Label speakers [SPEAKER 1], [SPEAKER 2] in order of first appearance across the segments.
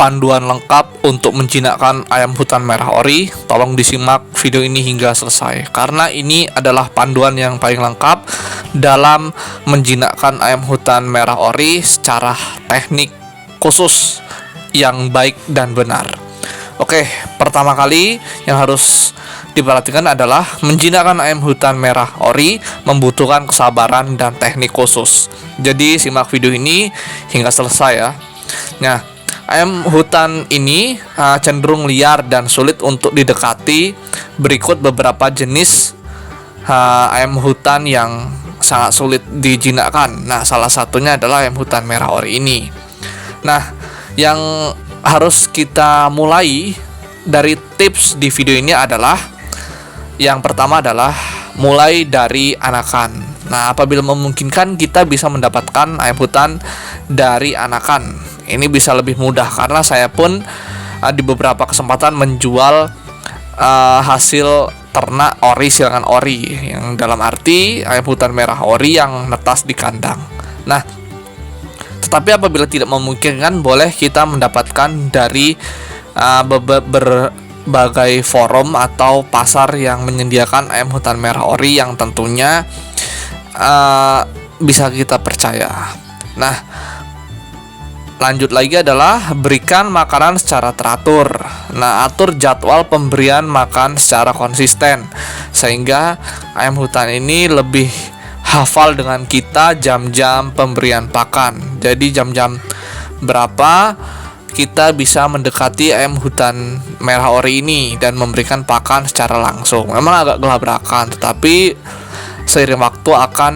[SPEAKER 1] panduan lengkap untuk menjinakkan ayam hutan merah ori, tolong disimak video ini hingga selesai karena ini adalah panduan yang paling lengkap dalam menjinakkan ayam hutan merah ori secara teknik khusus yang baik dan benar. Oke, pertama kali yang harus diperhatikan adalah menjinakkan ayam hutan merah ori membutuhkan kesabaran dan teknik khusus. Jadi simak video ini hingga selesai ya. Nah, ayam hutan ini cenderung liar dan sulit untuk didekati. Berikut beberapa jenis ayam hutan yang sangat sulit dijinakkan. Nah, salah satunya adalah ayam hutan merah ori ini. Nah, yang harus kita mulai dari tips di video ini adalah yang pertama adalah mulai dari anakan. Nah, apabila memungkinkan kita bisa mendapatkan ayam hutan dari anakan. Ini bisa lebih mudah karena saya pun di beberapa kesempatan menjual hasil ternak ori silangan ori, yang dalam arti ayam hutan merah ori yang netas di kandang. Nah, tetapi apabila tidak memungkinkan, boleh kita mendapatkan dari berbagai forum atau pasar yang menyediakan ayam hutan merah ori yang tentunya bisa kita percaya. Nah, lanjut lagi adalah berikan makanan secara teratur. Nah, atur jadwal pemberian makan secara konsisten sehingga ayam hutan ini lebih hafal dengan kita jam-jam pemberian pakan. Jadi jam-jam berapa kita bisa mendekati ayam hutan merah ori ini dan memberikan pakan secara langsung. Memang agak gelabrakan, tetapi seiring waktu akan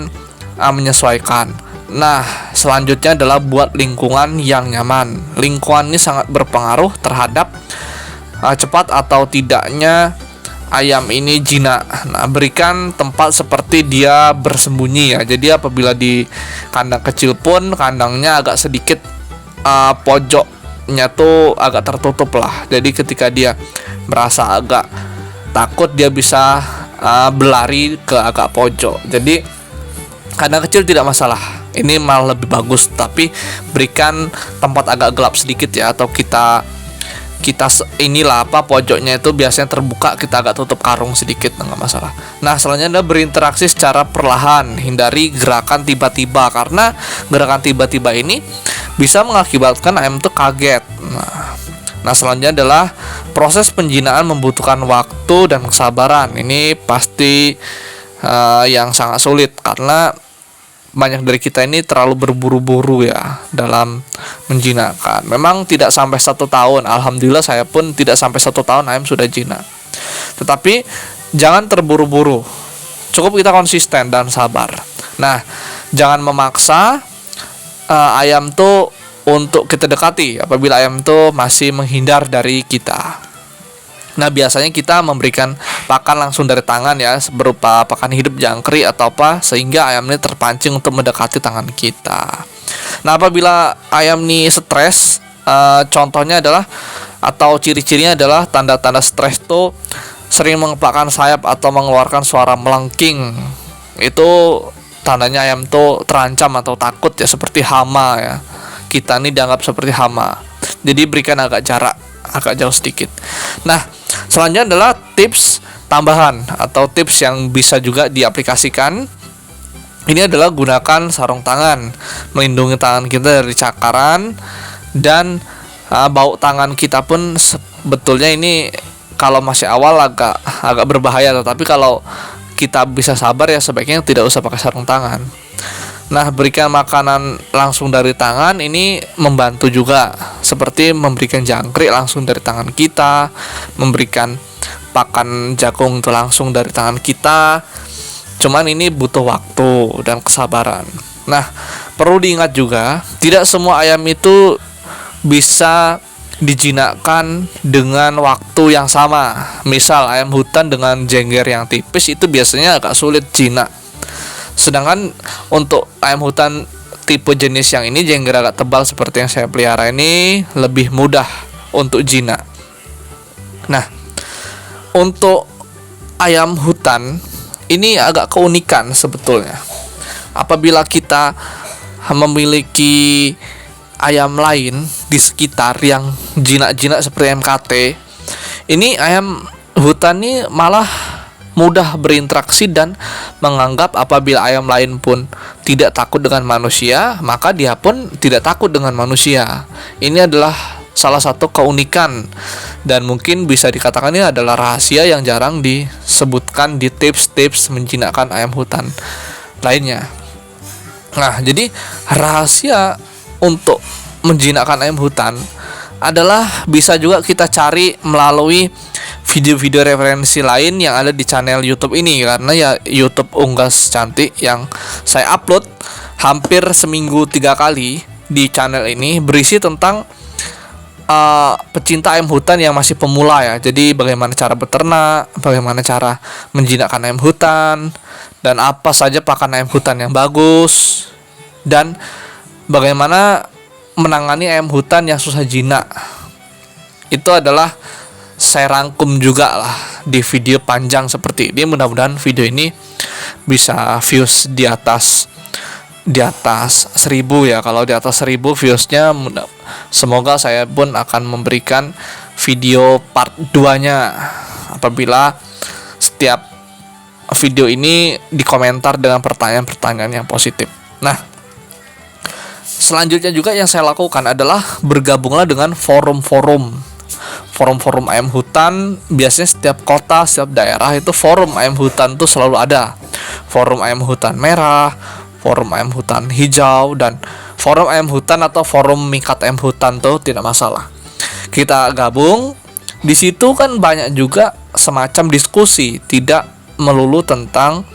[SPEAKER 1] menyesuaikan. Nah, selanjutnya adalah buat lingkungan yang nyaman. Lingkungan ini sangat berpengaruh terhadap cepat atau tidaknya ayam ini jinak. Nah, berikan tempat seperti dia bersembunyi ya. Jadi apabila di kandang kecil pun kandangnya agak sedikit pojoknya tuh agak tertutup lah. Jadi ketika dia merasa agak takut, dia bisa berlari ke agak pojok. Jadi kandang kecil tidak masalah. Ini malah lebih bagus, tapi berikan tempat agak gelap sedikit ya, atau kita inilah pojoknya itu biasanya terbuka, kita agak tutup karung sedikit, nggak masalah. Nah, selanjutnya adalah berinteraksi secara perlahan, hindari gerakan tiba-tiba karena gerakan tiba-tiba ini bisa mengakibatkan ayam itu kaget. Nah, selanjutnya adalah proses penjinaan membutuhkan waktu dan kesabaran. Ini pasti yang sangat sulit karena banyak dari kita ini terlalu berburu-buru ya dalam menjinakkan. Memang tidak sampai 1 tahun. Alhamdulillah saya pun tidak sampai 1 tahun ayam sudah jinak. Tetapi jangan terburu-buru. Cukup kita konsisten dan sabar. Nah, jangan memaksa ayam tuh untuk kita dekati apabila ayam tuh masih menghindar dari kita. Nah, biasanya kita memberikan pakan langsung dari tangan ya, berupa pakan hidup jangkrik atau apa, sehingga ayam ini terpancing untuk mendekati tangan kita. Nah, apabila ayam ini stres, contohnya adalah atau ciri-cirinya adalah tanda-tanda stres tuh sering mengepakkan sayap atau mengeluarkan suara melengking. Itu tandanya ayam tuh terancam atau takut ya, seperti hama ya. Kita ini dianggap seperti hama. Jadi berikan agak jauh sedikit. Nah, selanjutnya adalah tips tambahan atau tips yang bisa juga diaplikasikan. Ini adalah gunakan sarung tangan, melindungi tangan kita dari cakaran dan bau tangan kita pun sebetulnya ini kalau masih awal agak berbahaya, tetapi kalau kita bisa sabar ya sebaiknya tidak usah pakai sarung tangan. Nah, berikan makanan langsung dari tangan ini membantu juga, seperti memberikan jangkrik langsung dari tangan kita, memberikan pakan jagung itu langsung dari tangan kita. Cuman ini butuh waktu dan kesabaran. Nah, perlu diingat juga, tidak semua ayam itu bisa dijinakkan dengan waktu yang sama. Misal ayam hutan dengan jengger yang tipis itu biasanya agak sulit jinak. Sedangkan untuk ayam hutan tipe jenis yang ini jengger agak tebal seperti yang saya pelihara ini lebih mudah untuk jinak. Nah, untuk ayam hutan ini agak keunikan sebetulnya. Apabila kita memiliki ayam lain di sekitar yang jinak-jinak seperti MKT, ini ayam hutan ini malah mudah berinteraksi dan menganggap apabila ayam lain pun tidak takut dengan manusia, maka dia pun tidak takut dengan manusia. Ini adalah salah satu keunikan dan mungkin bisa dikatakan ini adalah rahasia yang jarang disebutkan di tips-tips menjinakkan ayam hutan lainnya. Nah, jadi rahasia untuk menjinakkan ayam hutan adalah bisa juga kita cari melalui video-video referensi lain yang ada di channel YouTube ini, karena ya YouTube Unggas Cantik yang saya upload hampir seminggu 3 kali di channel ini berisi tentang pecinta ayam hutan yang masih pemula ya. Jadi bagaimana cara beternak, bagaimana cara menjinakkan ayam hutan, dan apa saja pakan ayam hutan yang bagus, dan bagaimana menangani ayam hutan yang susah jinak. Itu adalah saya rangkum juga lah di video panjang seperti ini. Mudah-mudahan video ini bisa views di atas 1000 ya. Kalau di atas 1000 viewsnya, semoga saya pun akan memberikan video part 2-nya apabila setiap video ini dikomentar dengan pertanyaan-pertanyaan yang positif. Nah, selanjutnya juga yang saya lakukan adalah bergabunglah dengan forum-forum ayam hutan. Biasanya setiap kota, setiap daerah itu forum ayam hutan tuh selalu ada. Forum ayam hutan merah, forum ayam hutan hijau, dan forum ayam hutan atau forum mikat ayam hutan tuh tidak masalah. Kita gabung di situ, kan banyak juga semacam diskusi, tidak melulu tentang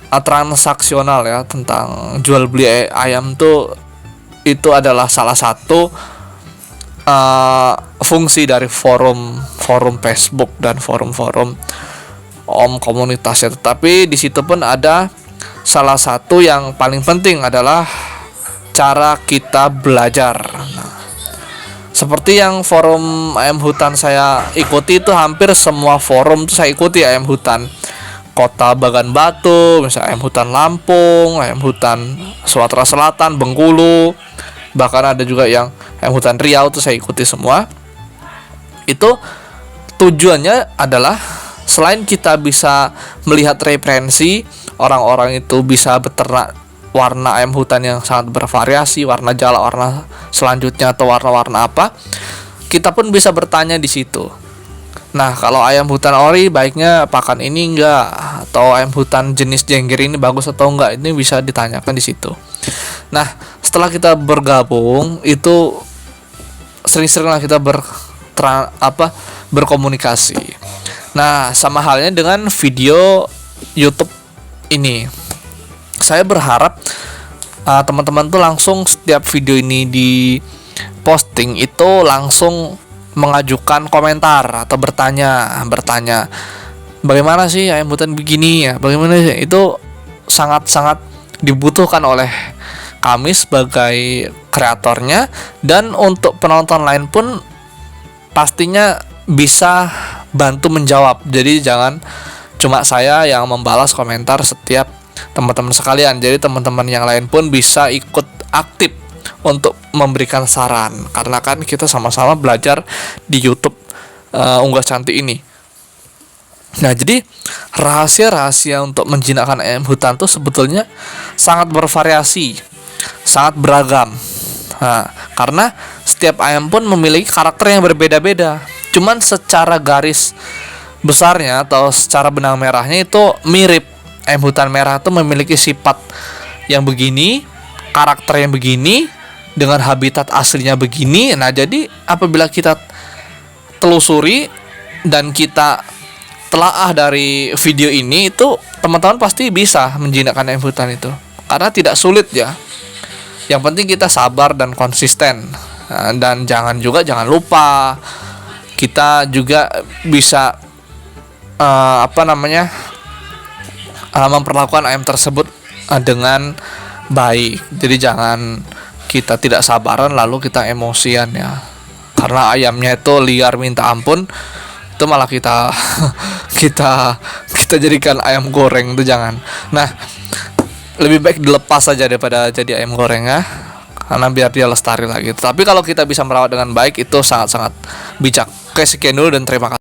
[SPEAKER 1] transaksional ya, tentang jual beli ayam tuh. Itu adalah salah satu fungsi dari forum Facebook dan forum komunitasnya. Tetapi di situ pun ada salah satu yang paling penting adalah cara kita belajar. Nah, seperti yang forum ayam hutan saya ikuti, itu hampir semua forum itu saya ikuti. Ayam hutan Kota Bagan Batu, misalnya ayam hutan Lampung, ayam hutan Sumatera Selatan, Bengkulu, bahkan ada juga yang ayam hutan Riau, itu saya ikuti semua. Itu tujuannya adalah selain kita bisa melihat referensi, orang-orang itu bisa beternak warna ayam hutan yang sangat bervariasi, warna jala, warna selanjutnya atau warna-warna apa, kita pun bisa bertanya di situ. Nah, kalau ayam hutan ori baiknya pakan ini enggak, atau ayam hutan jenis jengger ini bagus atau enggak, ini bisa ditanyakan di situ. Nah, setelah kita bergabung itu sering-seringlah kita berkomunikasi. Nah, sama halnya dengan video YouTube ini. Saya berharap teman-teman tuh langsung setiap video ini di posting itu langsung mengajukan komentar atau bertanya bagaimana sih ayam hutan begini ya, bagaimana sih. Itu sangat-sangat dibutuhkan oleh kami sebagai kreatornya, dan untuk penonton lain pun pastinya bisa bantu menjawab. Jadi jangan cuma saya yang membalas komentar setiap teman-teman sekalian. Jadi teman-teman yang lain pun bisa ikut aktif untuk memberikan saran, karena kan kita sama-sama belajar di YouTube Unggas Cantik ini. Nah, jadi rahasia-rahasia untuk menjinakkan ayam hutan tuh sebetulnya sangat bervariasi, sangat beragam. Nah, karena setiap ayam pun memiliki karakter yang berbeda-beda. Cuman secara garis besarnya atau secara benang merahnya itu mirip. Ayam hutan merah itu memiliki sifat yang begini, karakter yang begini, dengan habitat aslinya begini. Nah, jadi apabila kita telusuri dan kita telaah dari video ini, itu teman-teman pasti bisa menjinakkan ayam hutan itu, karena tidak sulit ya. Yang penting kita sabar dan konsisten. Nah, dan jangan lupa kita juga bisa memperlakukan ayam tersebut dengan baik. Jadi jangan kita tidak sabaran lalu kita emosian ya, karena ayamnya itu liar minta ampun, itu malah kita jadikan ayam goreng, itu jangan. Nah, lebih baik dilepas saja daripada jadi ayam goreng ya. karena biar dia lestari lagi. Tapi kalau kita bisa merawat dengan baik itu sangat-sangat bijak. Oke, sekian dulu dan terima kasih.